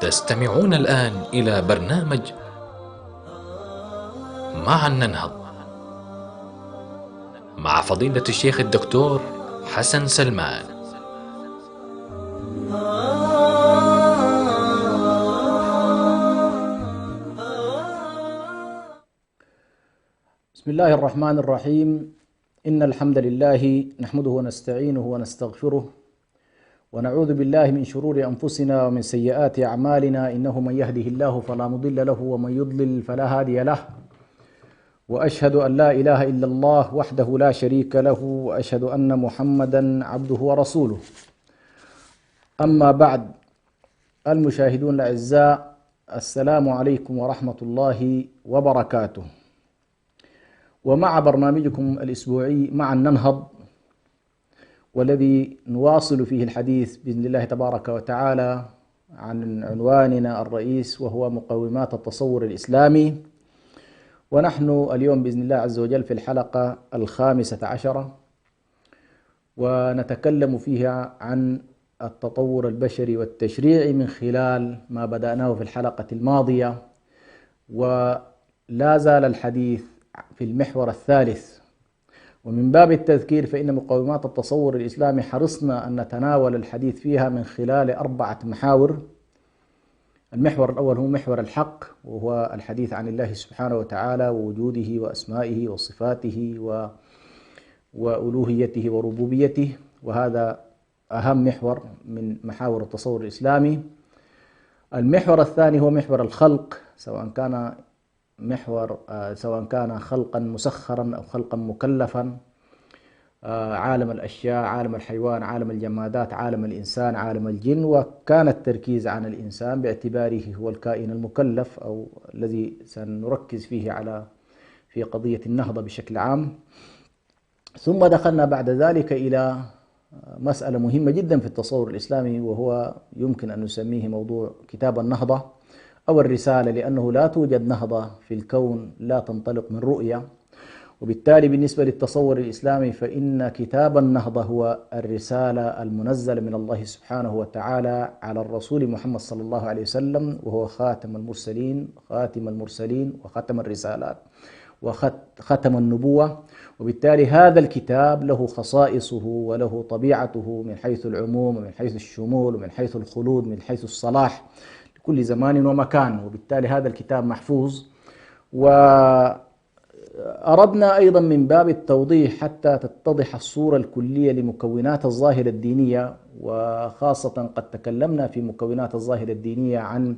تستمعون الآن إلى برنامج معا ننهض مع فضيلة الشيخ الدكتور حسن سلمان. بسم الله الرحمن الرحيم. إن الحمد لله نحمده ونستعينه ونستغفره ونعوذ بالله من شرور أنفسنا ومن سيئات أعمالنا، إنه من يهده الله فلا مضل له ومن يضلل فلا هادي له، وأشهد أن لا إله إلا الله وحده لا شريك له، وأشهد أن محمدا عبده ورسوله. أما بعد، المشاهدون الأعزاء، السلام عليكم ورحمة الله وبركاته. ومع برنامجكم الأسبوعي معا ننهض، والذي نواصل فيه الحديث بإذن الله تبارك وتعالى عن عنواننا الرئيس، وهو مقومات التصور الإسلامي. ونحن اليوم بإذن الله عز وجل في الحلقة 15، ونتكلم فيها عن التطور البشري والتشريعي من خلال ما بدأناه في الحلقة الماضية، ولا زال الحديث في المحور الثالث. ومن باب التذكير، فإن مقومات التصور الإسلامي حرصنا أن نتناول الحديث فيها من خلال 4 محاور. المحور الأول هو محور الحق، وهو الحديث عن الله سبحانه وتعالى ووجوده وأسمائه وصفاته وألوهيته وربوبيته، وهذا أهم محور من محاور التصور الإسلامي. المحور الثاني هو محور الخلق، سواء كان خلقا مسخرا أو خلقا مكلفا، عالم الأشياء، عالم الحيوان، عالم الجمادات، عالم الإنسان، عالم الجن. وكان التركيز عن الإنسان باعتباره هو الكائن المكلف، أو الذي سنركز فيه في قضية النهضة بشكل عام. ثم دخلنا بعد ذلك إلى مسألة مهمة جدا في التصور الإسلامي، وهو يمكن أن نسميه موضوع كتاب النهضة أو الرسالة، لأنه لا توجد نهضة في الكون لا تنطلق من رؤية. وبالتالي بالنسبة للتصور الإسلامي، فإن كتاب النهضة هو الرسالة المنزلة من الله سبحانه وتعالى على الرسول محمد صلى الله عليه وسلم، وهو خاتم المرسلين وختم الرسالات وختم النبوة. وبالتالي هذا الكتاب له خصائصه وله طبيعته من حيث العموم ومن حيث الشمول ومن حيث الخلود من حيث الصلاح لكل زمان ومكان. وبالتالي هذا الكتاب محفوظ. وأردنا أيضا من باب التوضيح حتى تتضح الصورة الكلية لمكونات الظاهرة الدينية، وخاصة قد تكلمنا في مكونات الظاهرة الدينية عن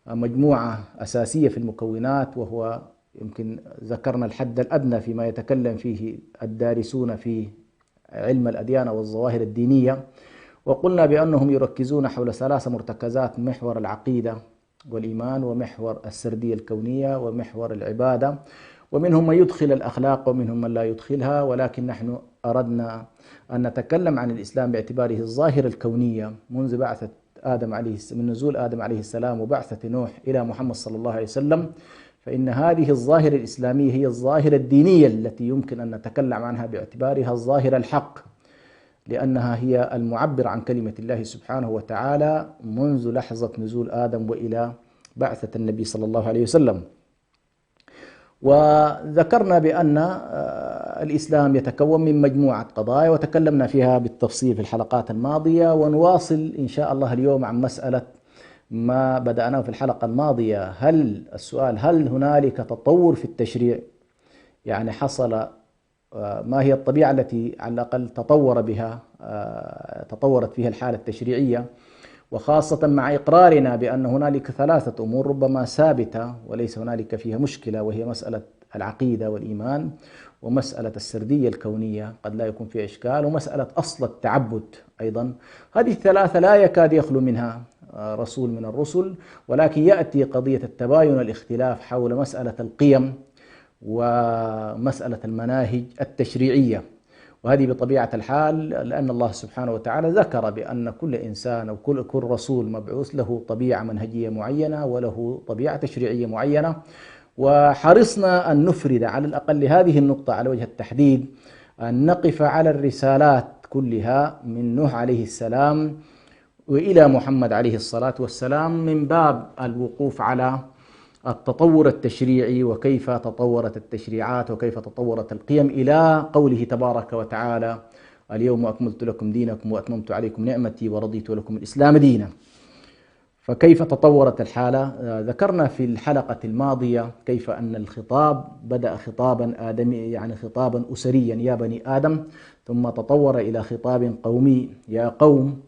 مجموعة أساسية في المكونات، وهو يمكن ذكرنا الحد الأدنى فيما يتكلم فيه الدارسون في علم الأديان والظواهر الدينية. وقلنا بأنهم يركزون حول 3 مرتكزات: محور العقيدة والإيمان، ومحور السردية الكونية، ومحور العبادة. ومنهم من يدخل الأخلاق ومنهم من لا يدخلها، ولكن نحن أردنا أن نتكلم عن الإسلام باعتباره الظاهرة الكونية منذ من نزول آدم عليه السلام وبعثة نوح إلى محمد صلى الله عليه وسلم. فإن هذه الظاهرة الإسلامية هي الظاهرة الدينية التي يمكن أن نتكلم عنها باعتبارها الظاهرة الحق، لأنها هي المعبر عن كلمة الله سبحانه وتعالى منذ لحظة نزول آدم وإلى بعثة النبي صلى الله عليه وسلم. وذكرنا بأن الإسلام يتكون من مجموعة قضايا، وتكلمنا فيها بالتفصيل في الحلقات الماضية. ونواصل إن شاء الله اليوم عن مسألة ما بدأناه في الحلقة الماضية. هل هنالك تطور في التشريع؟ يعني حصل، ما هي الطبيعة التي على الأقل تطورت فيها الحالة التشريعية، وخاصة مع إقرارنا بأن هنالك 3 أمور ربما ثابتة وليس هنالك فيها مشكلة، وهي مسألة العقيدة والإيمان، ومسألة السردية الكونية قد لا يكون فيها إشكال، ومسألة أصل التعبد أيضا. هذه ال3 لا يكاد يخلو منها رسول من الرسل، ولكن يأتي قضية التباين والاختلاف حول مسألة القيم ومسألة المناهج التشريعية. وهذه بطبيعة الحال لأن الله سبحانه وتعالى ذكر بأن كل إنسان أو كل رسول مبعوث له طبيعة منهجية معينة وله طبيعة تشريعية معينة. وحرصنا أن نفرد على الأقل هذه النقطة على وجه التحديد، أن نقف على الرسالات كلها من نوح عليه السلام وإلى محمد عليه الصلاة والسلام من باب الوقوف على التطور التشريعي وكيف تطورت التشريعات وكيف تطورت القيم إلى قوله تبارك وتعالى: اليوم أكملت لكم دينكم وأتممت عليكم نعمتي ورضيت لكم الإسلام دينا. فكيف تطورت الحالة؟ ذكرنا في الحلقة الماضية كيف أن الخطاب بدأ خطابا آدمي، يعني خطابا أسريا: يا بني آدم، ثم تطور إلى خطاب قومي: يا قوم،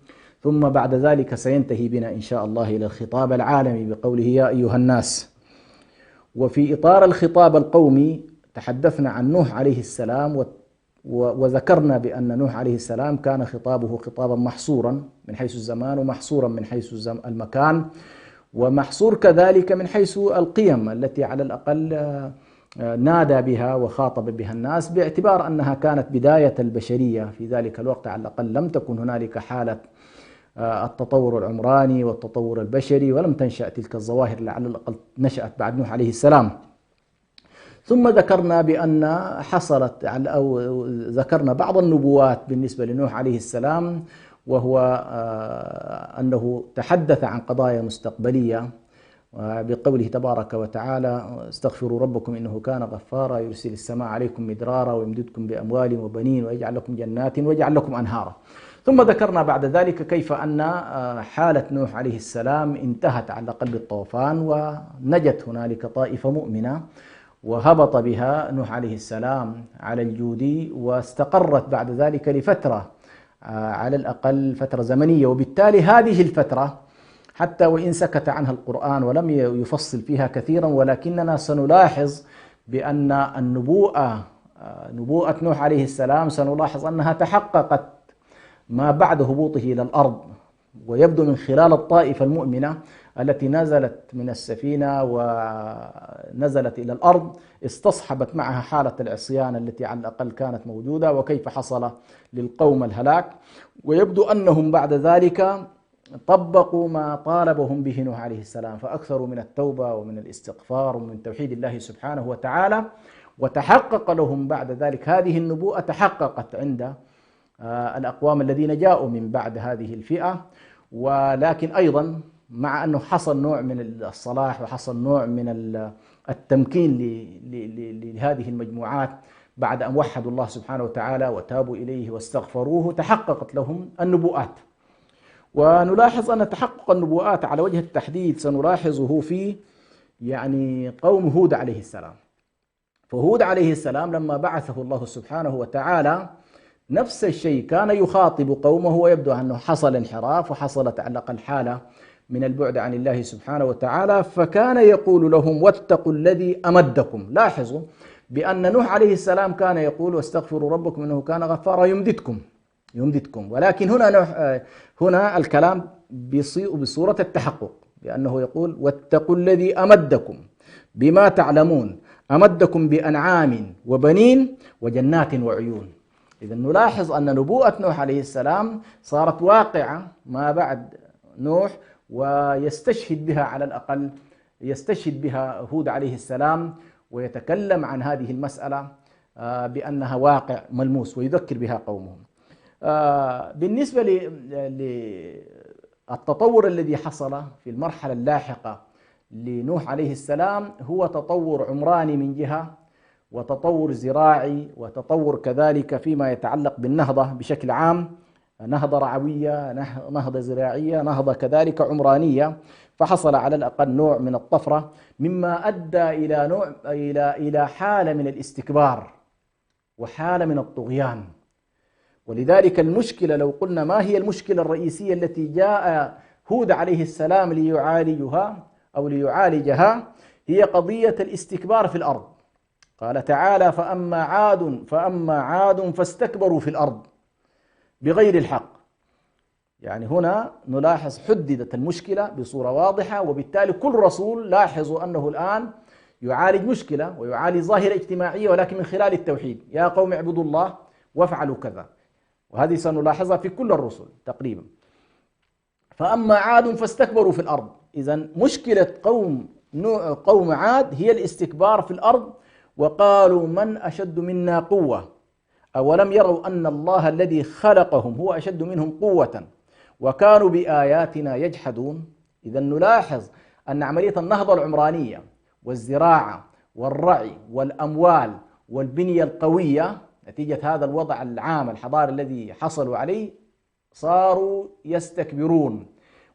ثم بعد ذلك سينتهي بنا إن شاء الله إلى الخطاب العالمي بقوله: يا أيها الناس. وفي إطار الخطاب القومي تحدثنا عن نوح عليه السلام، وذكرنا بأن نوح عليه السلام كان خطابه خطابا محصورا من حيث الزمان، ومحصورا من حيث المكان، ومحصور كذلك من حيث القيم التي على الأقل نادى بها وخاطب بها الناس، باعتبار أنها كانت بداية البشرية في ذلك الوقت. على الأقل لم تكن هنالك حالة التطور العمراني والتطور البشري، ولم تنشأ تلك الظواهر اللي على الأقل نشأت بعد نوح عليه السلام. ثم ذكرنا بأن حصلت أو ذكرنا بعض النبوات بالنسبة لنوح عليه السلام، وهو أنه تحدث عن قضايا مستقبلية بقوله تبارك وتعالى: استغفروا ربكم إنه كان غفارا يرسل السماء عليكم مدرارا ويمددكم بأموال وبنين ويجعل لكم جنات ويجعل لكم أنهارا. ثم ذكرنا بعد ذلك كيف أن حالة نوح عليه السلام انتهت على الأقل بالطوفان، ونجت هنالك طائفة مؤمنة وهبط بها نوح عليه السلام على الجودي، واستقرت بعد ذلك لفترة على الأقل فترة زمنية. وبالتالي هذه الفترة حتى وإن سكت عنها القرآن ولم يفصل فيها كثيرا، ولكننا سنلاحظ بأن نبوءة نوح عليه السلام سنلاحظ أنها تحققت ما بعد هبوطه إلى الأرض، ويبدو من خلال الطائفة المؤمنة التي نزلت من السفينة ونزلت إلى الأرض، استصحبت معها حالة العصيان التي على الأقل كانت موجودة، وكيف حصل للقوم الهلاك. ويبدو أنهم بعد ذلك طبقوا ما طالبهم به نوح عليه السلام، فأكثروا من التوبة ومن الاستغفار ومن توحيد الله سبحانه وتعالى، وتحقق لهم بعد ذلك هذه النبوءة، تحققت عند الأقوام الذين جاءوا من بعد هذه الفئة. ولكن أيضا مع أنه حصل نوع من الصلاح وحصل نوع من التمكين لهذه المجموعات بعد أن وحدوا الله سبحانه وتعالى وتابوا إليه واستغفروه، تحققت لهم النبوءات. ونلاحظ أن تحقق النبوءات على وجه التحديد سنلاحظه في قوم هود عليه السلام. فهود عليه السلام لما بعثه الله سبحانه وتعالى نفس الشيء كان يخاطب قومه، ويبدو أنه حصل انحراف وحصلت على الأقل حالة من البعد عن الله سبحانه وتعالى، فكان يقول لهم: واتقوا الذي أمدكم. لاحظوا بأن نوح عليه السلام كان يقول: واستغفروا ربكم إنه كان غفارا يمددكم، ولكن هنا الكلام بصورة التحقق، بأنه يقول: واتقوا الذي أمدكم بما تعلمون، أمدكم بأنعام وبنين وجنات وعيون. إذا نلاحظ أن نبوءة نوح عليه السلام صارت واقعة ما بعد نوح، ويستشهد بها على الأقل هود عليه السلام، ويتكلم عن هذه المسألة بأنها واقع ملموس، ويذكر بها قومهم. بالنسبة للتطور الذي حصل في المرحلة اللاحقة لنوح عليه السلام، هو تطور عمراني من جهة، وتطور زراعي، وتطور كذلك فيما يتعلق بالنهضة بشكل عام، نهضة رعوية، نهضة زراعية، نهضة كذلك عمرانية. فحصل على الأقل نوع من الطفرة، مما أدى إلى حالة من الاستكبار وحالة من الطغيان. ولذلك المشكلة، لو قلنا ما هي المشكلة الرئيسية التي جاء هود عليه السلام ليعالجها، هي قضية الاستكبار في الأرض. قال تعالى: فأما عاد فاستكبروا في الأرض بغير الحق. هنا نلاحظ حددت المشكلة بصورة واضحة، وبالتالي كل رسول لاحظوا أنه الآن يعالج مشكلة ويعالج ظاهرة اجتماعية، ولكن من خلال التوحيد: يا قوم اعبدوا الله وافعلوا كذا. وهذه سنلاحظها في كل الرسل تقريبا. فأما عاد فاستكبروا في الأرض. إذن مشكلة قوم عاد هي الاستكبار في الأرض، وقالوا: من أشد منا قوة، أولم يروا أن الله الذي خلقهم هو أشد منهم قوة وكانوا بآياتنا يجحدون. إذا نلاحظ أن عملية النهضة العمرانية والزراعة والرعي والأموال والبنية القوية نتيجة هذا الوضع العام الحضاري الذي حصلوا عليه صاروا يستكبرون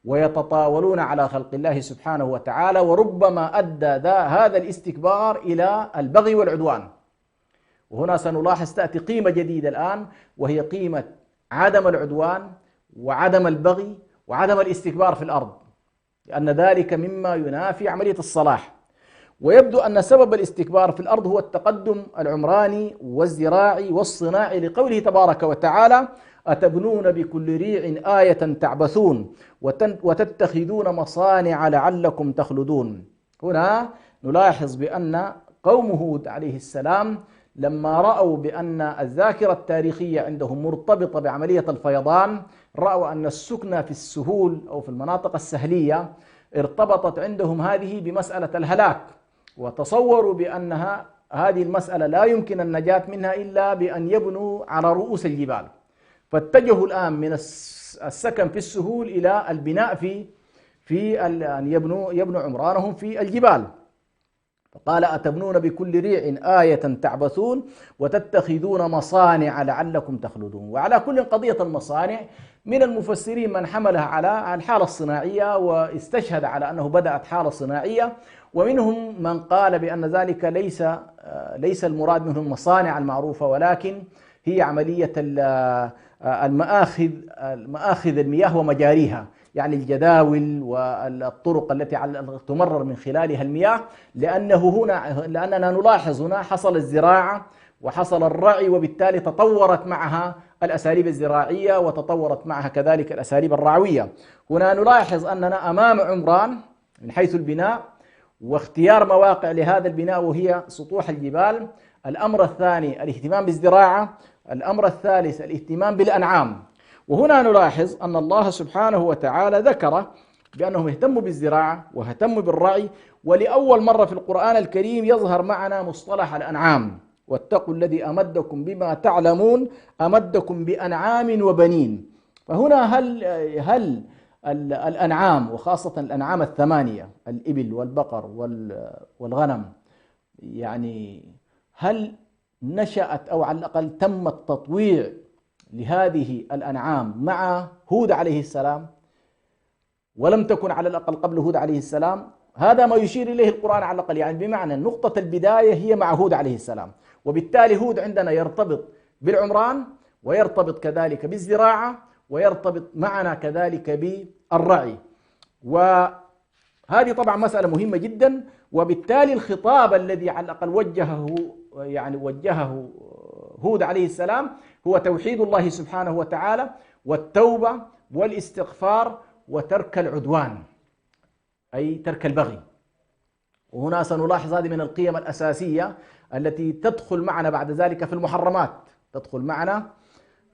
ويتطاولون على خلق الله سبحانه وتعالى، وربما أدى هذا الاستكبار إلى البغي والعدوان. وهنا سنلاحظ تأتي قيمة جديدة الآن، وهي قيمة عدم العدوان وعدم البغي وعدم الاستكبار في الأرض، لأن ذلك مما ينافي عملية الصلاح. ويبدو أن سبب الاستكبار في الأرض هو التقدم العمراني والزراعي والصناعي، لقوله تبارك وتعالى: أتبنون بكل ريع آية تعبثون وتتخذون مصانع لعلكم تخلدون. هنا نلاحظ بأن قوم هود عليه السلام لما رأوا بأن الذاكرة التاريخية عندهم مرتبطة بعملية الفيضان، رأوا أن السكنة في السهول أو في المناطق السهلية ارتبطت عندهم هذه بمسألة الهلاك، وتصوروا بأنها هذه المسألة لا يمكن النجاة منها إلا بأن يبنوا على رؤوس الجبال، فاتجهوا الآن من السكن في السهول إلى البناء في أن يبنوا عمرانهم في الجبال. فقال: أتبنون بكل ريع آية تعبثون وتتخذون مصانع لعلكم تخلدون. وعلى كل قضية المصانع من المفسرين من حملها على الحالة الصناعية واستشهد على أنه بدأت حالة صناعية، ومنهم من قال بأن ذلك ليس المراد منهم المصانع المعروفة، ولكن هي عملية المآخذ المياه ومجاريها، يعني الجداول والطرق التي تمرر من خلالها المياه، لأننا نلاحظ هنا حصل الزراعة وحصل الرعي، وبالتالي تطورت معها الأساليب الزراعية وتطورت معها كذلك الأساليب الرعوية. هنا نلاحظ أننا أمام عمران من حيث البناء واختيار مواقع لهذا البناء وهي سطوح الجبال. الأمر الثاني الاهتمام بالزراعة. الأمر الثالث الاهتمام بالأنعام. وهنا نلاحظ أن الله سبحانه وتعالى ذكر بأنهم اهتموا بالزراعة واهتموا بالرعي، ولأول مرة في القرآن الكريم يظهر معنا مصطلح الأنعام: واتقوا الذي أمدكم بما تعلمون أمدكم بأنعام وبنين. فهنا هل الأنعام وخاصة الأنعام الثمانية الإبل والبقر والغنم، يعني هل نشأت أو على الأقل تم التطويع لهذه الأنعام مع هود عليه السلام ولم تكن على الأقل قبل هود عليه السلام؟ هذا ما يشير إليه القرآن على الأقل، يعني بمعنى نقطة البداية هي مع هود عليه السلام، وبالتالي هود عندنا يرتبط بالعمران ويرتبط كذلك بالزراعة ويرتبط معنا كذلك بالرعي، وهذه طبعا مسألة مهمة جدا. وبالتالي الخطاب الذي على الأقل وجهه هود عليه السلام هو توحيد الله سبحانه وتعالى والتوبة والاستغفار وترك العدوان، أي ترك البغي. وهنا سنلاحظ هذه من القيم الأساسية التي تدخل معنا بعد ذلك في المحرمات، تدخل معنا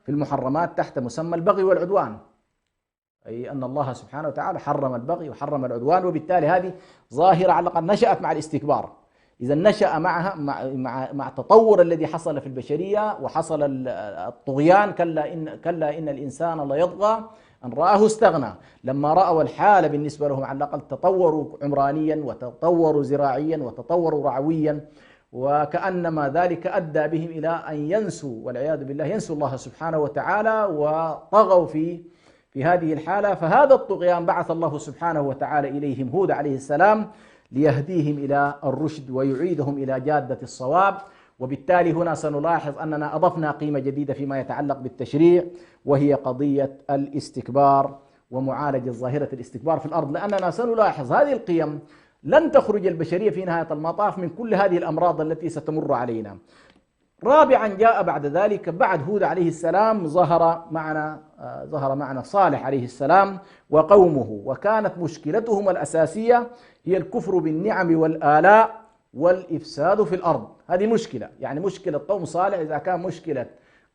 في المحرمات تحت مسمى البغي والعدوان، أي أن الله سبحانه وتعالى حرم البغي وحرم العدوان، وبالتالي هذه ظاهرة على الأقل نشأت مع الاستكبار. إذا نشأ معها مع التطور الذي حصل في البشرية وحصل الطغيان. كلا إن الإنسان ليطغى أن رآه استغنى. لما رأوا الحالة بالنسبة لهم على الأقل تطوروا عمرانيا وتطوروا زراعيا وتطوروا رعويا، وكأنما ذلك أدى بهم إلى أن ينسوا والعياذ بالله ينسوا الله سبحانه وتعالى وطغوا في هذه الحالة. فهذا الطغيان بعث الله سبحانه وتعالى إليهم هود عليه السلام ليهديهم إلى الرشد ويعيدهم إلى جادة الصواب. وبالتالي هنا سنلاحظ أننا أضفنا قيمة جديدة فيما يتعلق بالتشريع، وهي قضية الاستكبار ومعالجة ظاهرة الاستكبار في الأرض، لأننا سنلاحظ هذه القيم لن تخرج البشرية في نهاية المطاف من كل هذه الأمراض التي ستمر علينا. رابعا جاء بعد ذلك بعد هود عليه السلام ظهر معنا صالح عليه السلام وقومه، وكانت مشكلتهم الأساسية هي الكفر بالنعم والآلاء والإفساد في الأرض. هذه مشكلة، يعني مشكلة قوم صالح إذا كان مشكلة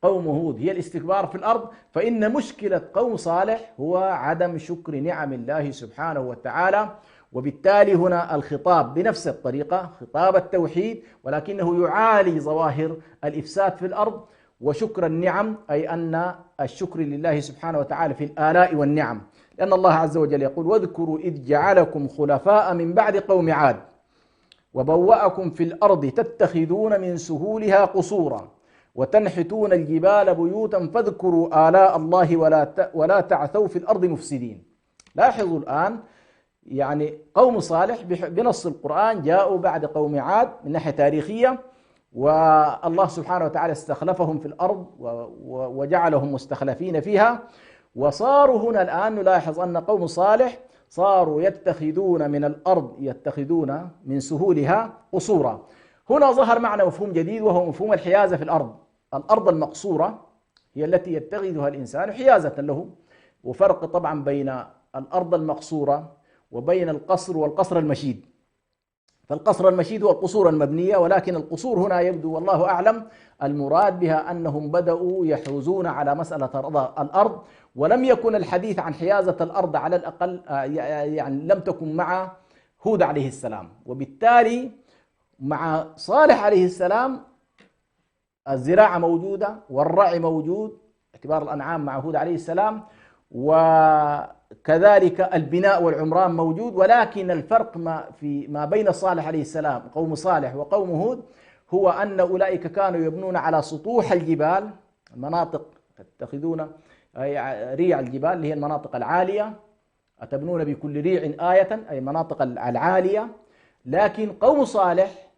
قوم هود هي الاستكبار في الأرض، فإن مشكلة قوم صالح هو عدم شكر نعم الله سبحانه وتعالى. وبالتالي هنا الخطاب بنفس الطريقة خطاب التوحيد، ولكنه يعالج ظواهر الإفساد في الأرض وشكر النعم أي أن الشكر لله سبحانه وتعالى في الآلاء والنعم، لأن الله عز وجل يقول: واذكروا إذ جعلكم خلفاء من بعد قوم عاد وبوأكم في الأرض تتخذون من سهولها قصورا وتنحتون الجبال بيوتا فاذكروا آلاء الله ولا تعثوا في الأرض مفسدين. لاحظوا الآن يعني قوم صالح بنص القرآن جاءوا بعد قوم عاد من ناحية تاريخية، والله سبحانه وتعالى استخلفهم في الأرض وجعلهم مستخلفين فيها، وصاروا هنا الآن نلاحظ أن قوم صالح صاروا يتخذون من الأرض يتخذون من سهولها قصورا. هنا ظهر معنا مفهوم جديد وهو مفهوم الحيازة في الأرض. الأرض المقصورة هي التي يتخذها الإنسان حيازة له، وفرق طبعا بين الأرض المقصورة وبين القصر والقصر المشيد. فالقصر المشيد هو القصور المبنية، ولكن القصور هنا يبدو والله أعلم المراد بها أنهم بدأوا يحوزون على مسألة الأرض، ولم يكن الحديث عن حيازة الأرض على الأقل يعني لم تكن مع هود عليه السلام، وبالتالي مع صالح عليه السلام الزراعة موجودة والرعي موجود اعتبار الأنعام مع هود عليه السلام، وكذلك البناء والعمران موجود. ولكن الفرق ما بين صالح عليه السلام قوم صالح وقوم هود هو أن أولئك كانوا يبنون على سطوح الجبال، المناطق تتخذون ريع الجبال اللي هي المناطق العالية، أتبنون بكل ريع آية أي المناطق العالية. لكن قوم صالح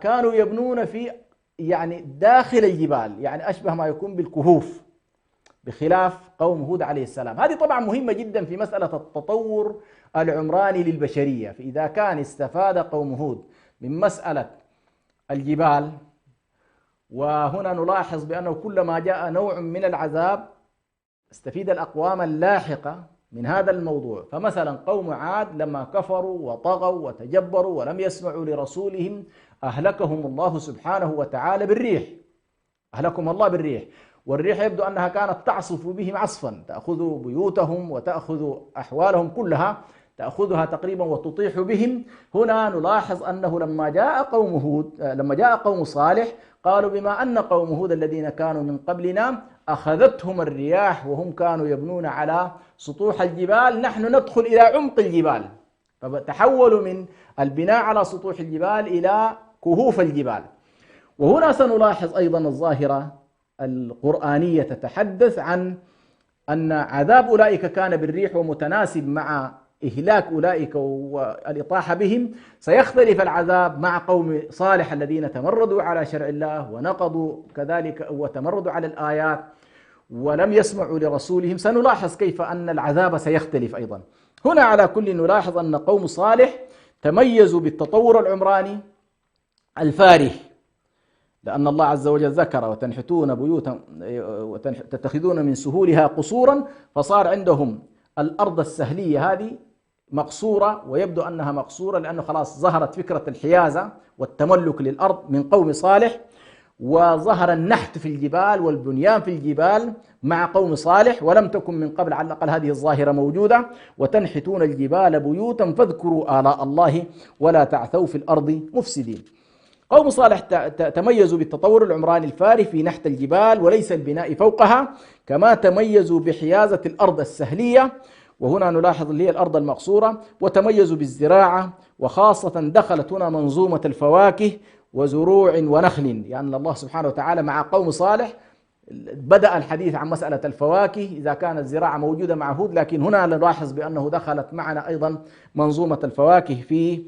كانوا يبنون في يعني داخل الجبال، يعني أشبه ما يكون بالكهوف، بخلاف قوم هود عليه السلام. هذه طبعا مهمة جدا في مسألة التطور العمراني للبشرية. فإذا كان استفاد قوم هود من مسألة الجبال، وهنا نلاحظ بأنه كلما جاء نوع من العذاب استفيد الأقوام اللاحقة من هذا الموضوع. فمثلا قوم عاد لما كفروا وطغوا وتجبروا ولم يسمعوا لرسولهم أهلكهم الله سبحانه وتعالى بالريح، أهلكهم الله بالريح. والريح يبدو أنها كانت تعصف بهم عصفا، تأخذ بيوتهم وتأخذ أحوالهم كلها، تأخذها تقريبا وتطيح بهم. هنا نلاحظ أنه لما جاء قوم صالح قالوا بما أن قوم هود الذين كانوا من قبلنا أخذتهم الرياح وهم كانوا يبنون على سطوح الجبال، نحن ندخل إلى عمق الجبال، فتحولوا من البناء على سطوح الجبال إلى كهوف الجبال. وهنا سنلاحظ أيضا الظاهرة القرآنية تتحدث عن أن عذاب أولئك كان بالريح ومتناسب مع إهلاك أولئك والإطاحة بهم. سيختلف العذاب مع قوم صالح الذين تمردوا على شرع الله ونقضوا كذلك وتمردوا على الآيات ولم يسمعوا لرسولهم. سنلاحظ كيف أن العذاب سيختلف أيضا. هنا على كل نلاحظ أن قوم صالح تميزوا بالتطور العمراني الفارح، لأن الله عز وجل ذكر وتنحتون بيوتا وتتخذون من سهولها قصورا، فصار عندهم الأرض السهلية هذه مقصورة، ويبدو أنها مقصورة لأنه خلاص ظهرت فكرة الحيازة والتملك للأرض من قوم صالح، وظهر النحت في الجبال والبنيان في الجبال مع قوم صالح، ولم تكن من قبل على الأقل هذه الظاهرة موجودة. وتنحتون الجبال بيوتا فاذكروا آلاء الله ولا تعثوا في الأرض مفسدين. قوم صالح تميزوا بالتطور العمراني الفارح في نحت الجبال وليس البناء فوقها، كما تميزوا بحيازة الأرض السهلية، وهنا نلاحظ اللي هي الأرض المقصورة، وتميزوا بالزراعة، وخاصة دخلت هنا منظومة الفواكه وزروع ونخل، يعني الله سبحانه وتعالى مع قوم صالح بدأ الحديث عن مسألة الفواكه إذا كانت الزراعة موجودة مع هود، لكن هنا نلاحظ بأنه دخلت معنا أيضا منظومة الفواكه في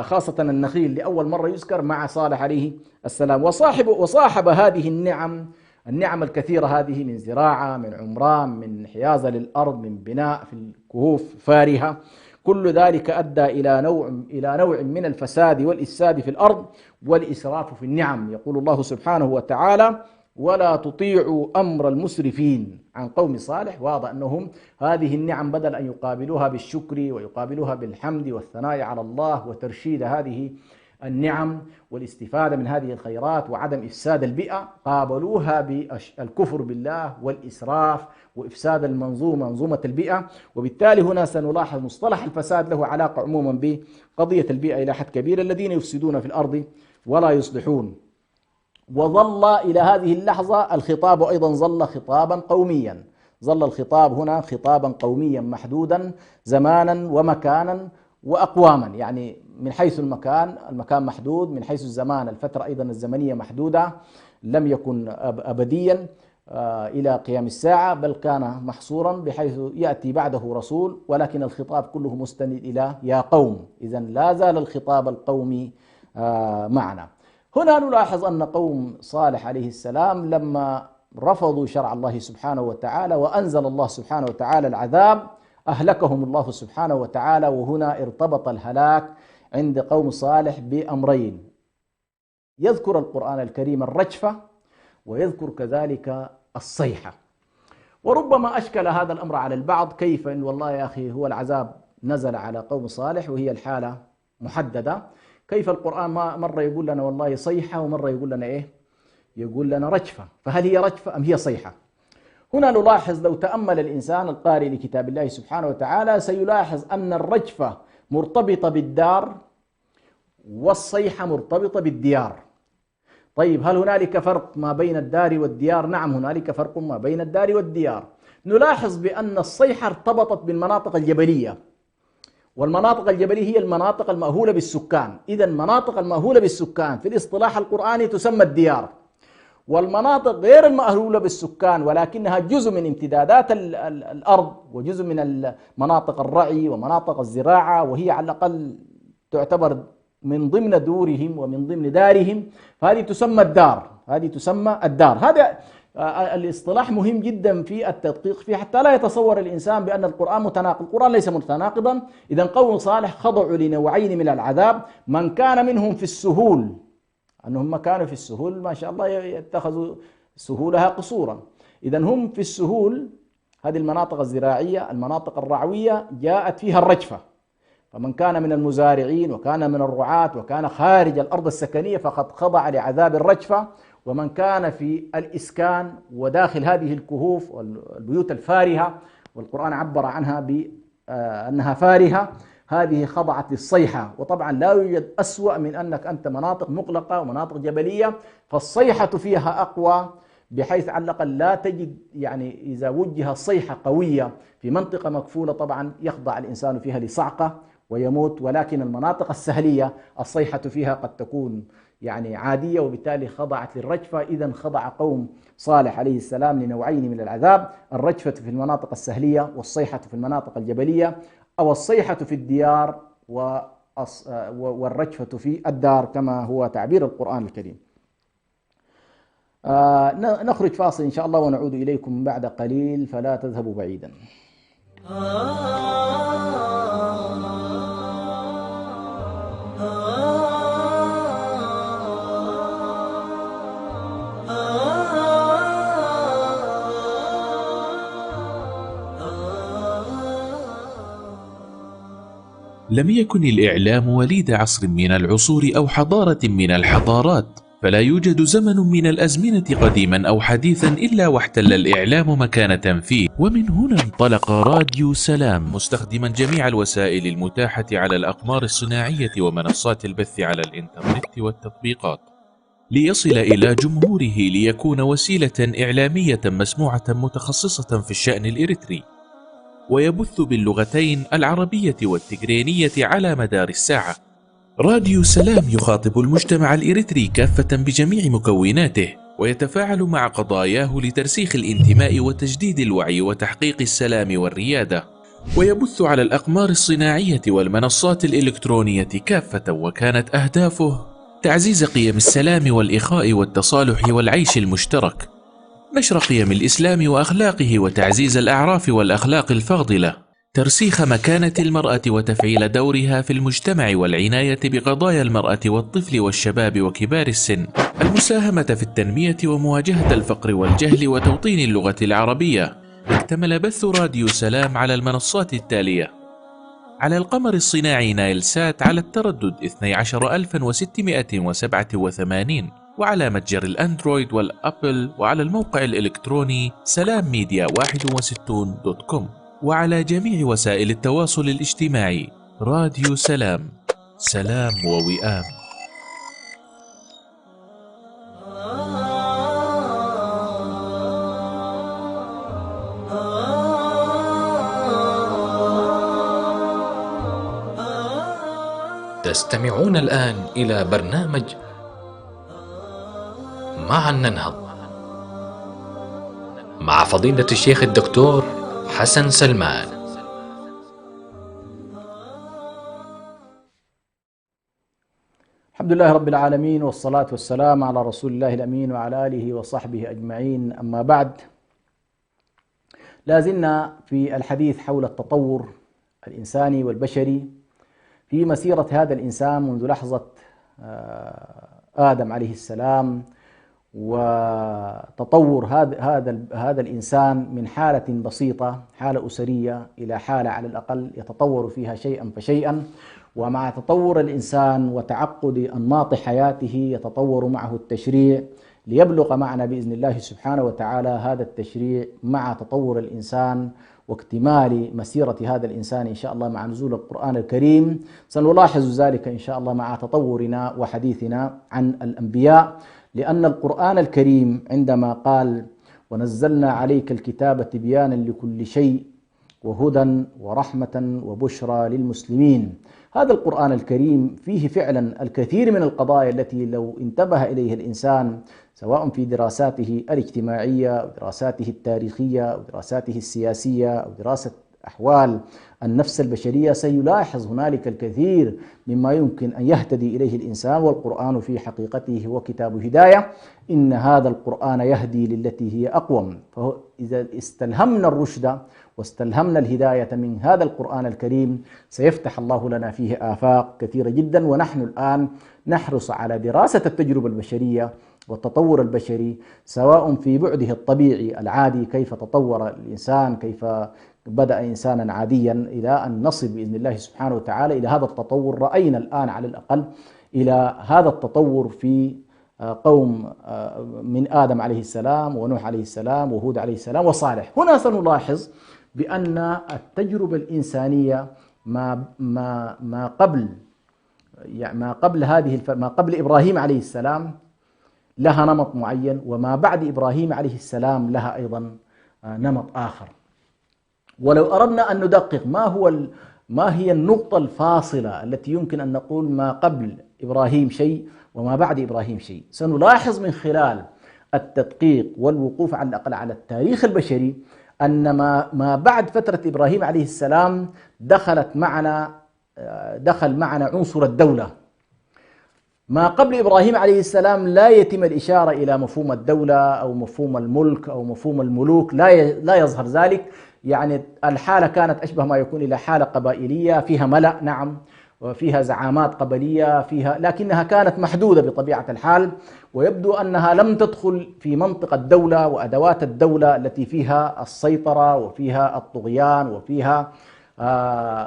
خاصة النخيل لأول مرة يذكر مع صالح عليه السلام. وصاحب هذه النعم الكثيرة هذه من زراعة، من عمران، من حيازة للأرض، من بناء في الكهوف فارهة، كل ذلك أدى إلى نوع من الفساد والإفساد في الأرض والإسراف في النعم. يقول الله سبحانه وتعالى: ولا تطيعوا أمر المسرفين. عن قوم صالح واضح أنهم هذه النعم بدل أن يقابلوها بالشكر ويقابلوها بالحمد والثناء على الله وترشيد هذه النعم والاستفادة من هذه الخيرات وعدم إفساد البيئة، قابلوها بالكفر بالله والإسراف وإفساد منظومة البيئة. وبالتالي هنا سنلاحظ مصطلح الفساد له علاقة عموما بقضية البيئة إلى حد كبير، الذين يفسدون في الأرض ولا يصلحون. وظل إلى هذه اللحظة الخطاب أيضا ظل خطابا قوميا، ظل الخطاب هنا خطابا قوميا محدودا زمانا ومكانا وأقواما، يعني من حيث المكان محدود، من حيث الزمان الفترة أيضا الزمنية محدودة، لم يكن أبديا إلى قيام الساعة، بل كان محصورا بحيث يأتي بعده رسول، ولكن الخطاب كله مستند إلى يا قوم. إذن لا زال الخطاب القومي معنا. هنا نلاحظ أن قوم صالح عليه السلام لما رفضوا شرع الله سبحانه وتعالى وأنزل الله سبحانه وتعالى العذاب أهلكهم الله سبحانه وتعالى. وهنا ارتبط الهلاك عند قوم صالح بأمرين: يذكر القرآن الكريم الرجفة، ويذكر كذلك الصيحة. وربما أشكل هذا الأمر على البعض، كيف إن والله يا أخي هو العذاب نزل على قوم صالح وهي الحالة محددة، كيف القرآن مرة يقول لنا والله صيحة ومرة يقول لنا إيه؟ يقول لنا رجفة، فهل هي رجفة أم هي صيحة؟ هنا نلاحظ لو تأمل الإنسان القارئ لكتاب الله سبحانه وتعالى سيلاحظ أن الرجفة مرتبطة بالدار والصيحة مرتبطة بالديار. طيب هل هنالك فرق ما بين الدار والديار؟ نعم هنالك فرق ما بين الدار والديار. نلاحظ بأن الصيحة ارتبطت بالمناطق الجبلية، والمناطق الجبلية هي المناطق المأهولة بالسكان، إذا المناطق المأهولة بالسكان في الاصطلاح القرآني تسمى الديار، والمناطق غير المأهولة بالسكان ولكنها جزء من امتدادات الأرض وجزء من مناطق الرعي ومناطق الزراعة، وهي على الأقل تعتبر من ضمن دورهم ومن ضمن دارهم، فهذه تسمى الدار، هذه تسمى الدار. هذا الاصطلاح مهم جدا في التدقيق فيه حتى لا يتصور الإنسان بأن القرآن متناقض. القرآن ليس متناقضا. إذن قوم صالح خضعوا لنوعين من العذاب: من كان منهم في السهول، أنهم كانوا في السهول ما شاء الله يتخذوا سهولها قصورا، إذن هم في السهول، هذه المناطق الزراعية المناطق الرعوية جاءت فيها الرجفة، فمن كان من المزارعين وكان من الرعاة وكان خارج الأرض السكنية فقد خضع لعذاب الرجفة. ومن كان في الإسكان وداخل هذه الكهوف والبيوت الفارهة، والقرآن عبر عنها بأنها فارهة، هذه خضعت للصيحة. وطبعا لا يوجد أسوأ من أنك أنت مناطق مغلقة ومناطق جبلية، فالصيحة فيها أقوى، بحيث على الأقل لا تجد، يعني إذا وجه الصيحة قوية في منطقة مكفولة طبعا يخضع الإنسان فيها لصعقة ويموت، ولكن المناطق السهلية الصيحة فيها قد تكون يعني عادية، وبالتالي خضعت للرجفة. إذن خضع قوم صالح عليه السلام لنوعين من العذاب: الرجفة في المناطق السهلية والصيحة في المناطق الجبلية، أو الصيحة في الديار والرجفة في الدار كما هو تعبير القرآن الكريم. نخرج فاصل إن شاء الله ونعود إليكم بعد قليل، فلا تذهبوا بعيدا. لم يكن الإعلام وليد عصر من العصور أو حضارة من الحضارات، فلا يوجد زمن من الأزمنة قديما أو حديثا إلا واحتل الإعلام مكانة فيه. ومن هنا انطلق راديو سلام مستخدما جميع الوسائل المتاحة على الأقمار الصناعية ومنصات البث على الإنترنت والتطبيقات ليصل إلى جمهوره، ليكون وسيلة إعلامية مسموعة متخصصة في الشأن الإريتري، ويبث باللغتين العربية والتجرينية على مدار الساعة. راديو سلام يخاطب المجتمع الإريتري كافة بجميع مكوناته، ويتفاعل مع قضاياه لترسيخ الانتماء وتجديد الوعي وتحقيق السلام والريادة، ويبث على الأقمار الصناعية والمنصات الإلكترونية كافة، وكانت أهدافه تعزيز قيم السلام والإخاء والتصالح والعيش المشترك، نشر قيم الإسلام وأخلاقه وتعزيز الأعراف والأخلاق الفاضلة، ترسيخ مكانة المرأة وتفعيل دورها في المجتمع والعناية بقضايا المرأة والطفل والشباب وكبار السن، المساهمة في التنمية ومواجهة الفقر والجهل وتوطين اللغة العربية. اكتمل بث راديو سلام على المنصات التالية: على القمر الصناعي نايل سات على التردد 12687، وعلى متجر الأندرويد والأبل، وعلى الموقع الإلكتروني سلامميديا61.com، وعلى جميع وسائل التواصل الاجتماعي. راديو سلام، سلام ووئام. تستمعون الآن إلى برنامج معا ننهض مع فضيلة الشيخ الدكتور حسن سلمان. الحمد لله رب العالمين، والصلاة والسلام على رسول الله الأمين وعلى آله وصحبه أجمعين. أما بعد، لازلنا في الحديث حول التطور الإنساني والبشري في مسيرة هذا الإنسان منذ لحظة آدم عليه السلام، وتطور هذا الإنسان من حالة بسيطة، حالة أسرية، إلى حالة على الأقل يتطور فيها شيئا فشيئا. ومع تطور الإنسان وتعقد أنماط حياته يتطور معه التشريع، ليبلغ معنا بإذن الله سبحانه وتعالى هذا التشريع مع تطور الإنسان واكتمال مسيرة هذا الإنسان إن شاء الله مع نزول القرآن الكريم. سنلاحظ ذلك إن شاء الله مع تطورنا وحديثنا عن الأنبياء، لأن القرآن الكريم عندما قال: ونزلنا عليك الكتاب تبيانا لكل شيء وهدى ورحمة وبشرى للمسلمين، هذا القرآن الكريم فيه فعلا الكثير من القضايا التي لو انتبه إليها الإنسان سواء في دراساته الاجتماعية أو دراساته التاريخية أو دراساته السياسية أو دراسة أحوال النفس البشرية، سيلاحظ هنالك الكثير مما يمكن أن يهتدي إليه الإنسان. والقرآن في حقيقته هو كتاب هداية، إن هذا القرآن يهدي للتي هي أقوم. فإذا استلهمنا الرشد واستلهمنا الهداية من هذا القرآن الكريم سيفتح الله لنا فيه آفاق كثيرة جدا. ونحن الآن نحرص على دراسة التجربة البشرية والتطور البشري، سواء في بعده الطبيعي العادي، كيف تطور الإنسان، كيف بدأ إنسانا عاديا إلى أن نصل بإذن الله سبحانه وتعالى إلى هذا التطور. رأينا الآن على الأقل إلى هذا التطور في قوم من آدم عليه السلام ونوح عليه السلام وهود عليه السلام وصالح. هنا سنلاحظ بأن التجربة الإنسانية ما قبل إبراهيم عليه السلام لها نمط معين، وما بعد إبراهيم عليه السلام لها أيضا نمط آخر. ولو أردنا أن ندقق ما هي النقطة الفاصلة التي يمكن أن نقول ما قبل إبراهيم شيء وما بعد إبراهيم شيء، سنلاحظ من خلال التدقيق والوقوف على الأقل على التاريخ البشري أن ما بعد فترة إبراهيم عليه السلام دخل معنا عنصر الدولة. ما قبل إبراهيم عليه السلام لا يتم الإشارة إلى مفهوم الدولة أو مفهوم الملك أو مفهوم الملوك، لا يظهر ذلك. يعني الحالة كانت أشبه ما يكون إلى حالة قبائلية فيها ملأ، نعم، وفيها زعامات قبلية لكنها كانت محدودة بطبيعة الحال، ويبدو أنها لم تدخل في منطقة الدولة وأدوات الدولة التي فيها السيطرة وفيها الطغيان وفيها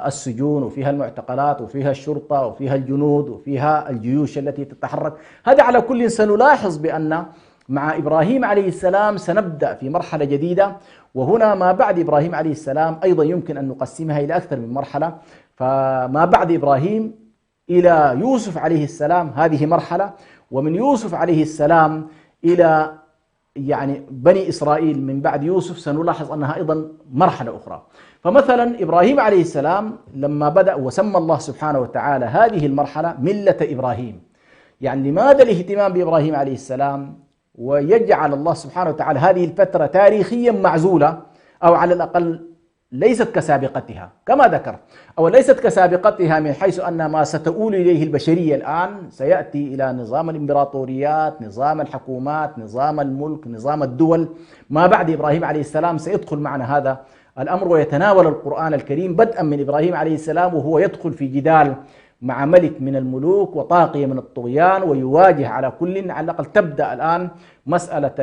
السجون وفيها المعتقلات وفيها الشرطة وفيها الجنود وفيها الجيوش التي تتحرك. هذا على كل سنلاحظ بأن مع إبراهيم عليه السلام سنبدأ في مرحلة جديدة، وهنا ما بعد إبراهيم عليه السلام أيضا يمكن أن نقسمها إلى أكثر من مرحلة. فما بعد إبراهيم إلى يوسف عليه السلام هذه مرحلة، ومن يوسف عليه السلام إلى بني إسرائيل من بعد يوسف سنلاحظ أنها أيضا مرحلة أخرى. فمثلا إبراهيم عليه السلام لما بدأ وسمى الله سبحانه وتعالى هذه المرحلة ملة إبراهيم، لماذا الاهتمام بإبراهيم عليه السلام ويجعل الله سبحانه وتعالى هذه الفترة تاريخيا معزولة، أو على الأقل ليست كسابقتها كما ذكر، أو ليست كسابقتها من حيث أن ما ستؤول إليه البشرية الآن سيأتي إلى نظام الإمبراطوريات، نظام الحكومات، نظام الملك، نظام الدول. ما بعد إبراهيم عليه السلام سيدخل معنا هذا الأمر، ويتناول القرآن الكريم بدءا من إبراهيم عليه السلام وهو يدخل في جدال مع ملك من الملوك وطاغية من الطغيان، ويواجه على كل، على الأقل تبدأ الآن مسألة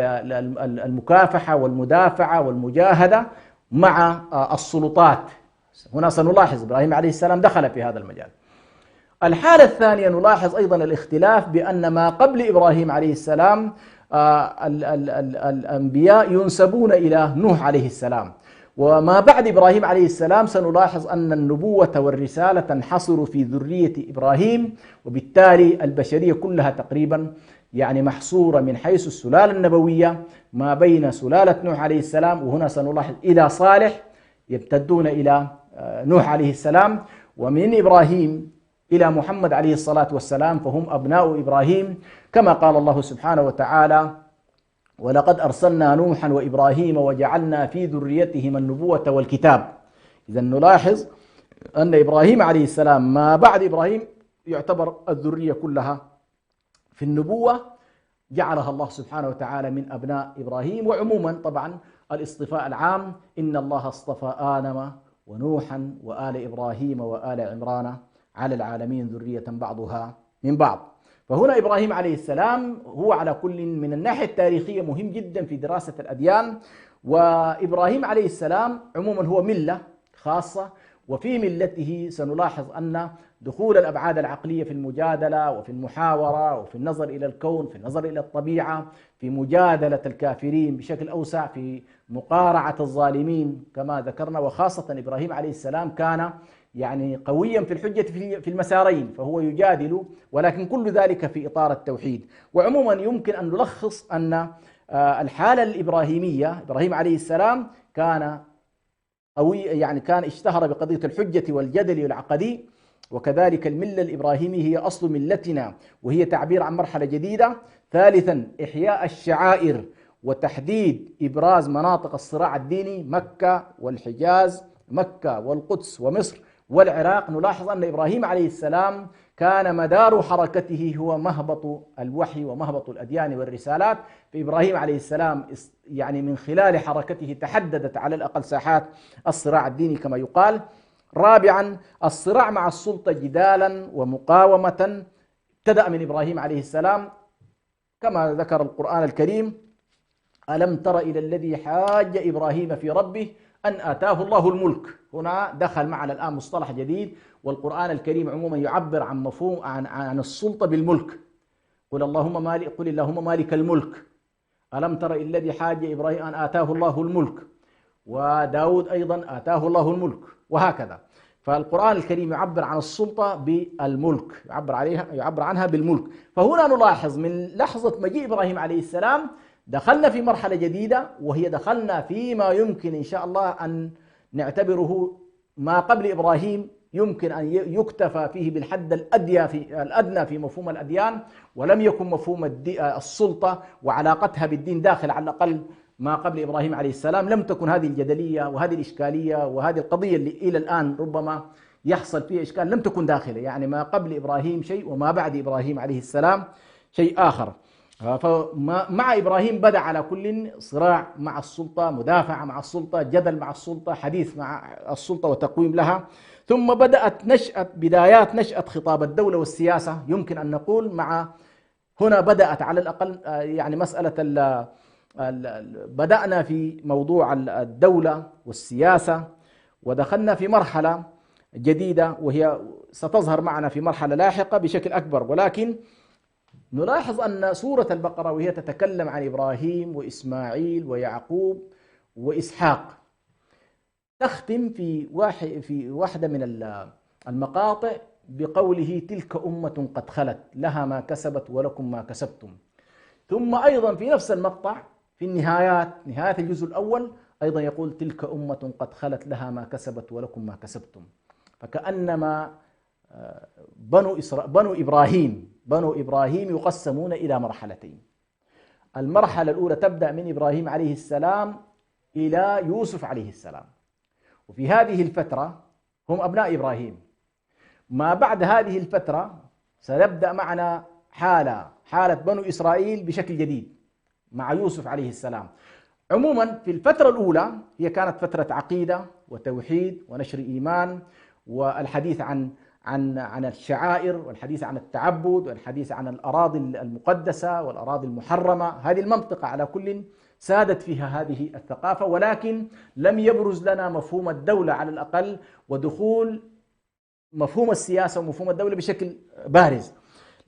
المكافحة والمدافعة والمجاهدة مع السلطات. هنا سنلاحظ إبراهيم عليه السلام دخل في هذا المجال. الحالة الثانية نلاحظ أيضا الاختلاف بأن ما قبل إبراهيم عليه السلام الأنبياء ينسبون إلى نوح عليه السلام، وما بعد إبراهيم عليه السلام سنلاحظ أن النبوة والرسالة تنحصر في ذرية إبراهيم، وبالتالي البشرية كلها تقريبا محصورة من حيث السلالة النبوية ما بين سلالة نوح عليه السلام، وهنا سنلاحظ إلى صالح، يمتدون إلى نوح عليه السلام، ومن إبراهيم إلى محمد عليه الصلاة والسلام، فهم أبناء إبراهيم، كما قال الله سبحانه وتعالى: ولقد أرسلنا نوحا وإبراهيم وجعلنا في ذريتهما النبوة والكتاب. إذا نلاحظ أن إبراهيم عليه السلام ما بعد إبراهيم يعتبر الذرية كلها في النبوة، جعلها الله سبحانه وتعالى من أبناء إبراهيم. وعموما طبعا الاصطفاء العام: إن الله اصطفى آدم ونوحا وآل إبراهيم وآل عمران على العالمين ذرية بعضها من بعض. فهنا إبراهيم عليه السلام هو على كل من الناحية التاريخية مهم جدا في دراسة الأديان. وإبراهيم عليه السلام عموما هو ملة خاصة، وفي ملته سنلاحظ أن دخول الأبعاد العقلية في المجادلة وفي المحاورة وفي النظر إلى الكون، في النظر إلى الطبيعة، في مجادلة الكافرين بشكل أوسع، في مقارعة الظالمين كما ذكرنا. وخاصة إبراهيم عليه السلام كان يعني قويا في الحجة في المسارين، فهو يجادل، ولكن كل ذلك في إطار التوحيد. وعموما يمكن أن نلخص أن الحالة الإبراهيمية، إبراهيم عليه السلام كان قوي، يعني كان اشتهر بقضية الحجة والجدل والعقدي. وكذلك الملة الإبراهيمية هي أصل ملتنا، وهي تعبير عن مرحلة جديدة. ثالثا إحياء الشعائر وتحديد إبراز مناطق الصراع الديني: مكة والحجاز، مكة والقدس ومصر والعراق. نلاحظ أن إبراهيم عليه السلام كان مدار حركته هو مهبط الوحي ومهبط الأديان والرسالات. فإبراهيم عليه السلام يعني من خلال حركته تحددت على الأقل ساحات الصراع الديني كما يقال. رابعا الصراع مع السلطة جدالا ومقاومة ابتدأ من إبراهيم عليه السلام، كما ذكر القرآن الكريم: ألم تر إلى الذي حاج إبراهيم في ربه أن آتاه الله الملك. هنا دخل معنا الآن مصطلح جديد، والقرآن الكريم عموما يعبر عن مفهوم عن السلطة بالملك: قل اللهم مالك الملك. ألم تر إلى الذي حاج إبراهيم أن آتاه الله الملك، وداود أيضا آتاه الله الملك، وهكذا. فالقرآن الكريم يعبر عن السلطة بالملك، يعبر عنها بالملك. فهنا نلاحظ من لحظة مجيء إبراهيم عليه السلام دخلنا في مرحلة جديدة، وهي دخلنا فيما يمكن إن شاء الله أن نعتبره ما قبل إبراهيم يمكن أن يكتفى فيه بالحد الأدنى في مفهوم الأديان، ولم يكن مفهوم السلطة وعلاقتها بالدين داخل على الأقل ما قبل إبراهيم عليه السلام. لم تكن هذه الجدلية وهذه الإشكالية وهذه القضية اللي إلى الآن ربما يحصل فيها إشكال لم تكن داخله، يعني ما قبل إبراهيم شيء وما بعد إبراهيم عليه السلام شيء آخر. فمع إبراهيم بدأ على كل صراع مع السلطة، مدافعة مع السلطة، جدل مع السلطة، حديث مع السلطة وتقويم لها. ثم بدأت بدايات نشأة خطاب الدولة والسياسة. يمكن أن نقول هنا بدأت على الأقل يعني مسألة بدأنا في موضوع الدولة والسياسة، ودخلنا في مرحلة جديدة وهي ستظهر معنا في مرحلة لاحقة بشكل أكبر. ولكن نلاحظ أن سورة البقرة وهي تتكلم عن إبراهيم وإسماعيل ويعقوب وإسحاق تختم في واحدة من المقاطع بقوله: تلك أمة قد خلت لها ما كسبت ولكم ما كسبتم. ثم أيضا في نفس المقطع في نهاية الجزء الأول أيضا يقول: تلك أمة قد خلت لها ما كسبت ولكم ما كسبتم. فكأنما بنو إبراهيم يقسمون إلى مرحلتين. المرحلة الأولى تبدأ من إبراهيم عليه السلام إلى يوسف عليه السلام، وفي هذه الفترة هم أبناء إبراهيم. ما بعد هذه الفترة سيبدأ معنا حالة بنو إسرائيل بشكل جديد مع يوسف عليه السلام. عموما في الفترة الأولى هي كانت فترة عقيدة وتوحيد ونشر إيمان، والحديث عن الشعائر، والحديث عن التعبد، والحديث عن الأراضي المقدسة والأراضي المحرمة. هذه المنطقة على كل سادت فيها هذه الثقافة، ولكن لم يبرز لنا مفهوم الدولة على الأقل، ودخول مفهوم السياسة ومفهوم الدولة بشكل بارز.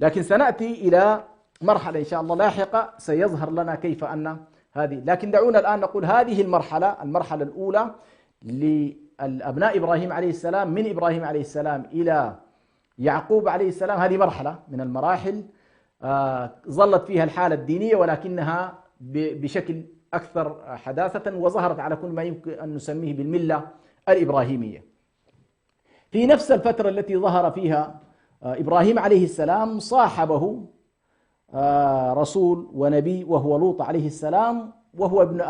لكن سنأتي إلى مرحلة إن شاء الله لاحقة سيظهر لنا كيف أن هذه. لكن دعونا الآن نقول هذه المرحلة الأولى لأبناء إبراهيم عليه السلام، من إبراهيم عليه السلام إلى يعقوب عليه السلام، هذه مرحلة من المراحل ظلت فيها الحالة الدينية ولكنها بشكل أكثر حداثة، وظهرت على كل ما يمكن أن نسميه بالملة الإبراهيمية. في نفس الفترة التي ظهر فيها إبراهيم عليه السلام صاحبه رسول ونبي وهو لوط عليه السلام، وهو ابن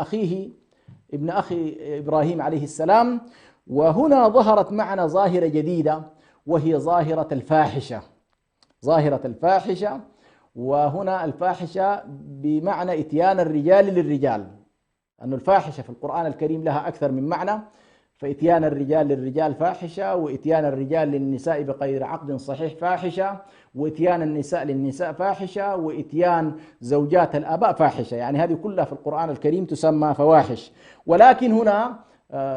أخي إبراهيم عليه السلام. وهنا ظهرت معنا ظاهرة جديدة، وهي ظاهرة الفاحشة. وهنا الفاحشة بمعنى إتيان الرجال للرجال، أن الفاحشة في القرآن الكريم لها أكثر من معنى، فإتيان الرجال للرجال فاحشة، وإتيان الرجال للنساء بغير عقد صحيح فاحشة، وإتيان النساء للنساء فاحشة، وإتيان زوجات الآباء فاحشة. يعني هذه كلها في القرآن الكريم تسمى فواحش. ولكن هنا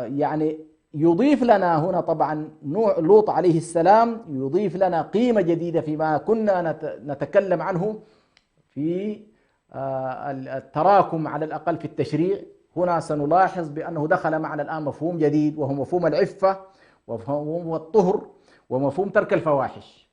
يعني يضيف لنا هنا طبعا نوع لوط عليه السلام، يضيف لنا قيمة جديدة فيما كنا نتكلم عنه في التراكم على الأقل في التشريع. هنا سنلاحظ بأنه دخل معنا الآن مفهوم جديد، وهو مفهوم العفة ومفهوم الطهر ومفهوم ترك الفواحش.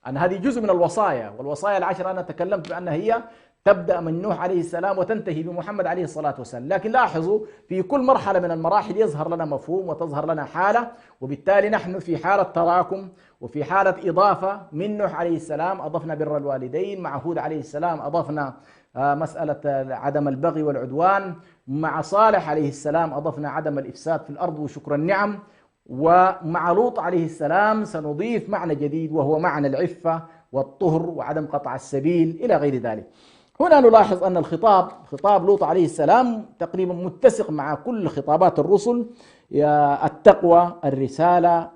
أن هذه جزء من الوصايا، والوصايا العشرة أنا تكلمت بأنها هي تبدأ من نوح عليه السلام وتنتهي بمحمد عليه الصلاة والسلام. لكن لاحظوا في كل مرحلة من المراحل يظهر لنا مفهوم وتظهر لنا حالة، وبالتالي نحن في حالة تراكم وفي حالة إضافة. من نوح عليه السلام أضفنا بر الوالدين، مع هود عليه السلام أضفنا مسألة عدم البغي والعدوان، مع صالح عليه السلام أضفنا عدم الإفساد في الأرض وشكر النعم، ومع لوط عليه السلام سنضيف معنى جديد وهو معنى العفة والطهر وعدم قطع السبيل إلى غير ذلك. هنا نلاحظ أن خطاب لوط عليه السلام تقريبا متسق مع كل خطابات الرسل: التقوى، الرسالة،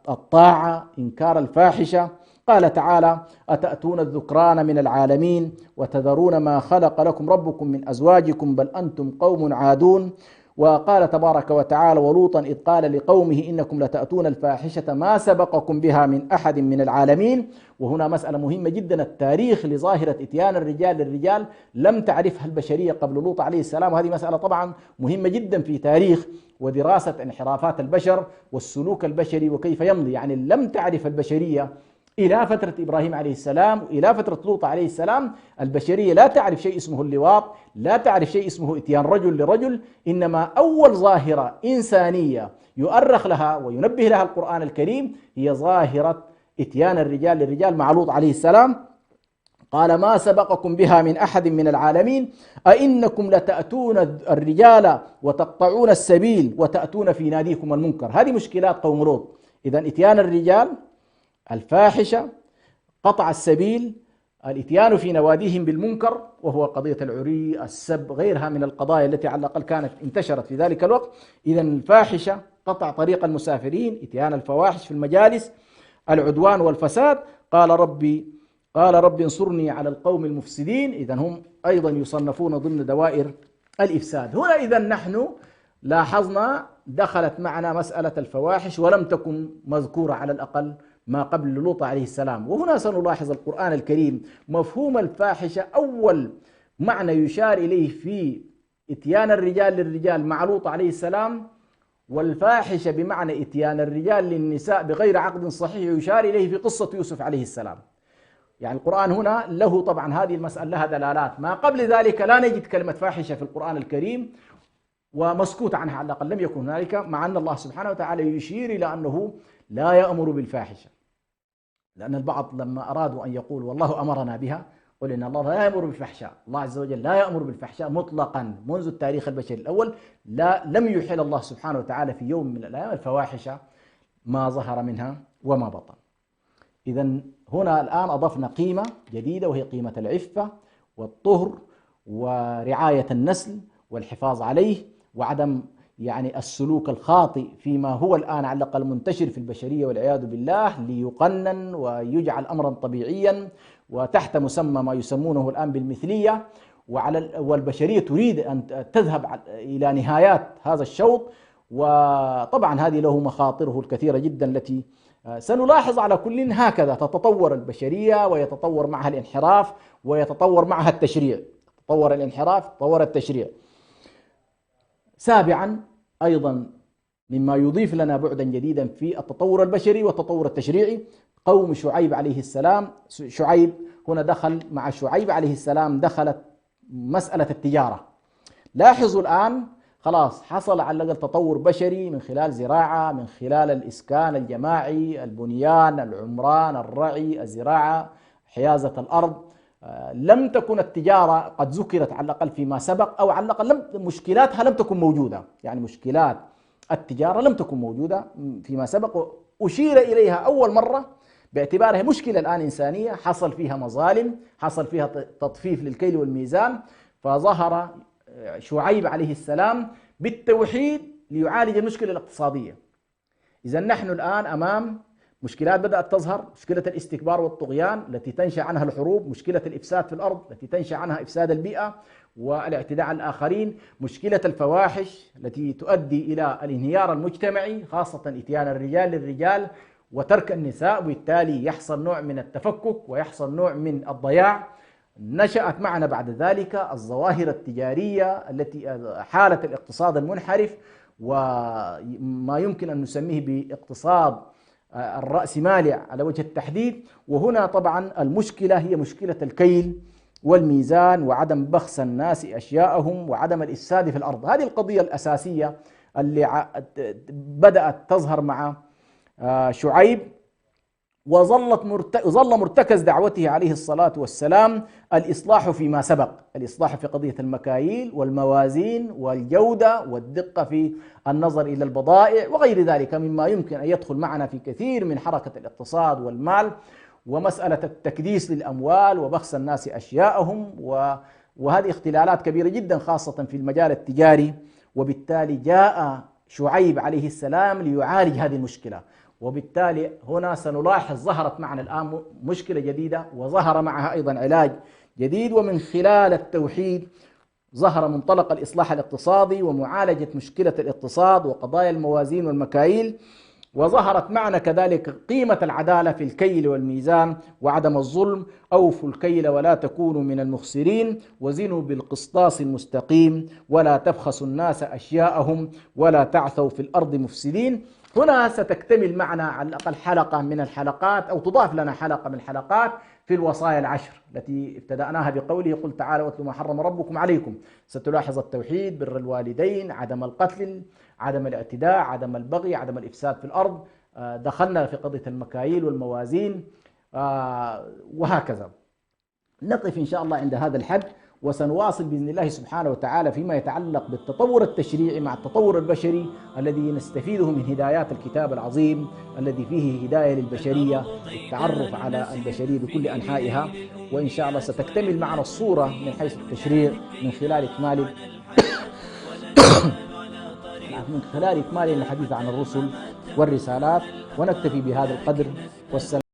الطاعة، إنكار الفاحشة. قال تعالى: أتأتون الذكران من العالمين وتذرون ما خلق لكم ربكم من أزواجكم بل أنتم قوم عادون. وقال تبارك وتعالى: ولوطا إذ قال لقومه إنكم لتأتون الفاحشة ما سبقكم بها من أحد من العالمين. وهنا مسألة مهمة جدا، التاريخ لظاهرة إتيان الرجال للرجال لم تعرفها البشرية قبل لوط عليه السلام، وهذه مسألة طبعا مهمة جدا في تاريخ ودراسة انحرافات البشر والسلوك البشري وكيف يمضي. يعني لم تعرف البشرية إلى فترة إبراهيم عليه السلام وإلى فترة لوط عليه السلام البشرية لا تعرف شيء اسمه اللواط، لا تعرف شيء اسمه إتيان رجل لرجل. إنما أول ظاهرة إنسانية يؤرخ لها وينبه لها القرآن الكريم هي ظاهرة إتيان الرجال للرجال مع لوط عليه السلام. قال: ما سبقكم بها من أحد من العالمين أئنكم لتأتون الرجال وتقطعون السبيل وتأتون في ناديكم المنكر. هذه مشكلات قوم لوط. إذن إتيان الرجال، الفاحشة، قطع السبيل، الاتيان في نواديهم بالمنكر وهو قضية العري، السب، غيرها من القضايا التي على الأقل كانت انتشرت في ذلك الوقت. إذن الفاحشة، قطع طريق المسافرين، إتيان الفواحش في المجالس، العدوان والفساد. قال ربي انصرني على القوم المفسدين. إذن هم أيضا يصنفون ضمن دوائر الإفساد. هنا إذن نحن لاحظنا دخلت معنا مسألة الفواحش ولم تكن مذكورة على الأقل ما قبل لوط عليه السلام. وهنا سنلاحظ القرآن الكريم مفهوم الفاحشة أول معنى يشار إليه في إتيان الرجال للرجال مع لوط عليه السلام، والفاحشة بمعنى إتيان الرجال للنساء بغير عقد صحيح يشار إليه في قصة يوسف عليه السلام. يعني القرآن هنا له طبعا هذه المسألة لها دلالات. ما قبل ذلك لا نجد كلمة فاحشة في القرآن الكريم ومسكوت عنها على الأقل، لم يكن هنالك، مع أن الله سبحانه وتعالى يشير إلى أنه لا يأمر بالفاحشة. لأن البعض لما أرادوا أن يقول والله أمرنا بها، قل إن الله لا يأمر بالفحشاء. الله عز وجل لا يأمر بالفحشاء مطلقا منذ التاريخ البشري الأول. لم يحل الله سبحانه وتعالى في يوم من الأيام الفواحش ما ظهر منها وما بطن. إذن هنا الآن أضفنا قيمة جديدة وهي قيمة العفة والطهر ورعاية النسل والحفاظ عليه وعدم يعني السلوك الخاطئ فيما هو الآن على الأقل منتشر في البشرية والعياذ بالله، ليقنن ويجعل أمرا طبيعيا وتحت مسمى ما يسمونه الآن بالمثلية. والبشرية تريد أن تذهب إلى نهايات هذا الشوط، وطبعا هذه له مخاطره الكثيرة جدا التي سنلاحظ على كل هكذا تتطور البشرية ويتطور معها الانحراف ويتطور معها التشريع. تطور الانحراف، تطور التشريع. سابعا أيضا مما يضيف لنا بعدا جديدا في التطور البشري والتطور التشريعي قوم شعيب عليه السلام. شعيب هنا دخل مع شعيب عليه السلام دخلت مسألة التجارة. لاحظوا الآن خلاص حصل على الأقل تطور بشري من خلال زراعة، من خلال الإسكان الجماعي، البنيان، العمران، الرعي، الزراعة، حيازة الأرض. لم تكن التجارة قد ذكرت على الأقل فيما سبق، أو على الأقل مشكلاتها لم تكن موجودة، يعني مشكلات التجارة لم تكن موجودة فيما سبق، أشير إليها أول مرة باعتبارها مشكلة الآن إنسانية حصل فيها مظالم، حصل فيها تطفيف للكيل والميزان، فظهر شعيب عليه السلام بالتوحيد ليعالج المشكلة الاقتصادية. إذا نحن الآن أمام مشكلات بدأت تظهر، مشكلة الاستكبار والطغيان التي تنشأ عنها الحروب، مشكلة الإفساد في الأرض التي تنشأ عنها إفساد البيئة والاعتداء على الآخرين، مشكلة الفواحش التي تؤدي إلى الانهيار المجتمعي، خاصة إتيان الرجال للرجال وترك النساء، وبالتالي يحصل نوع من التفكك ويحصل نوع من الضياع. نشأت معنا بعد ذلك الظواهر التجارية التي حالت الاقتصاد المنحرف، وما يمكن أن نسميه باقتصاد الرأسمالي على وجه التحديد. وهنا طبعا المشكلة هي مشكلة الكيل والميزان وعدم بخس الناس أشياءهم وعدم الإفساد في الأرض. هذه القضية الأساسية اللي بدأت تظهر مع شعيب، وظل مرتكز دعوته عليه الصلاة والسلام الإصلاح فيما سبق، الإصلاح في قضية المكاييل والموازين والجودة والدقة في النظر إلى البضائع وغير ذلك مما يمكن أن يدخل معنا في كثير من حركة الاقتصاد والمال، ومسألة التكديس للأموال وبخس الناس أشياءهم، وهذه اختلالات كبيرة جدا خاصة في المجال التجاري. وبالتالي جاء شعيب عليه السلام ليعالج هذه المشكلة، وبالتالي هنا سنلاحظ ظهرت معنا الآن مشكلة جديدة وظهر معها أيضا علاج جديد، ومن خلال التوحيد ظهر منطلق الإصلاح الاقتصادي ومعالجة مشكلة الاقتصاد وقضايا الموازين والمكاييل، وظهرت معنا كذلك قيمة العدالة في الكيل والميزان وعدم الظلم. أوفوا الكيل ولا تكونوا من المخسرين وزنوا بالقسطاس المستقيم ولا تبخسوا الناس أشياءهم ولا تعثوا في الأرض مفسدين. هنا ستكتمل معنا على الأقل حلقة من الحلقات، أو تضاف لنا حلقة من الحلقات في الوصايا العشر التي ابتدأناها بقوله قل تعالى واتلوا ما حرم ربكم عليكم. ستلاحظ التوحيد، بر الوالدين، عدم القتل، عدم الاعتداء، عدم البغي، عدم الإفساد في الأرض، دخلنا في قضية المكاييل والموازين، وهكذا. نقف إن شاء الله عند هذا الحد، وسنواصل بإذن الله سبحانه وتعالى فيما يتعلق بالتطور التشريعي مع التطور البشري الذي نستفيده من هدايات الكتاب العظيم الذي فيه هداية للبشرية للتعرف على البشرية بكل أنحائها. وإن شاء الله ستكتمل معنا الصورة من حيث التشريع من خلال إكمال الحديث عن الرسل والرسالات. ونكتفي بهذا القدر، والسلام.